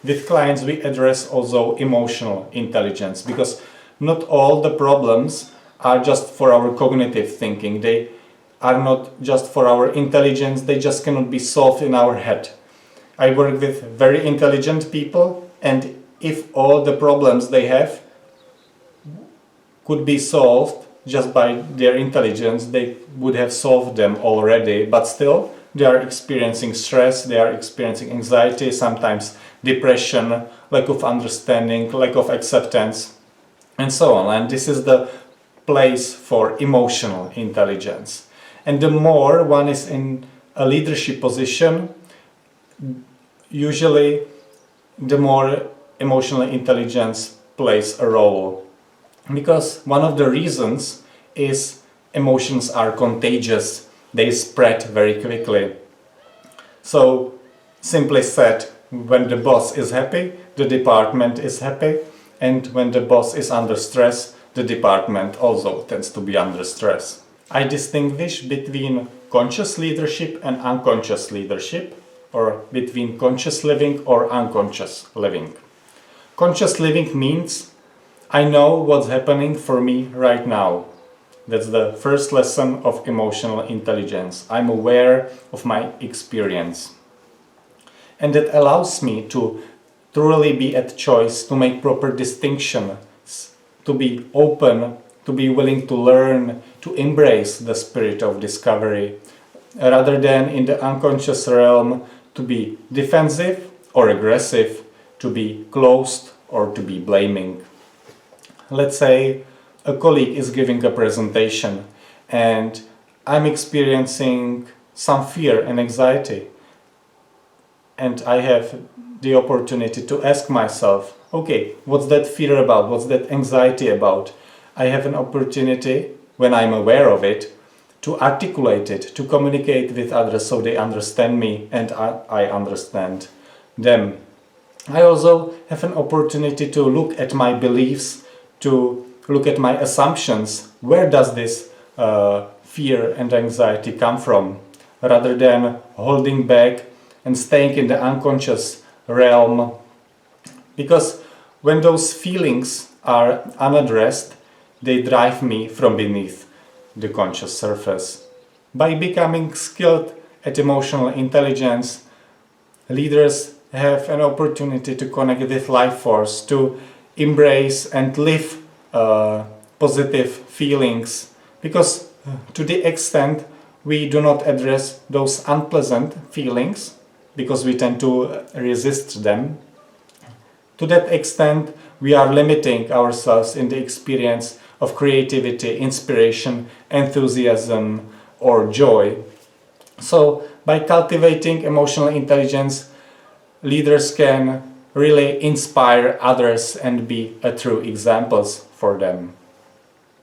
With clients, we address also emotional intelligence, because not all the problems are just for our cognitive thinking. They are not just for our intelligence, they just cannot be solved in our head. I work with very intelligent people, and if all the problems they have could be solved just by their intelligence, they would have solved them already, but still they are experiencing stress, they are experiencing anxiety, sometimes depression, lack of understanding, lack of acceptance, and so on. And this is the place for emotional intelligence. And the more one is in a leadership position, usually the more emotional intelligence plays a role. Because one of the reasons is emotions are contagious, they spread very quickly. So, simply said, when the boss is happy, the department is happy, and when the boss is under stress, the department also tends to be under stress. I distinguish between conscious leadership and unconscious leadership, or between conscious living or unconscious living. Conscious living means I know what's happening for me right now. That's the first lesson of emotional intelligence. I'm aware of my experience. And it allows me to truly be at choice, to make proper distinctions, to be open, to be willing to learn, to embrace the spirit of discovery, rather than in the unconscious realm to be defensive or aggressive, to be closed or to be blaming. Let's say a colleague is giving a presentation and I'm experiencing some fear and anxiety, and I have the opportunity to ask myself, okay, what's that fear about? What's that anxiety about? I have an opportunity, when I'm aware of it, to articulate it, to communicate with others so they understand me and I understand them. I also have an opportunity to look at my beliefs, to look at my assumptions. Where does this fear and anxiety come from? Rather than holding back and staying in the unconscious realm. Because when those feelings are unaddressed, they drive me from beneath the conscious surface. By becoming skilled at emotional intelligence, leaders have an opportunity to connect with life force, to embrace and live positive feelings, because to the extent we do not address those unpleasant feelings, because we tend to resist them, to that extent we are limiting ourselves in the experience of creativity, inspiration, enthusiasm, or joy. So by cultivating emotional intelligence, leaders can really inspire others and be a true examples for them.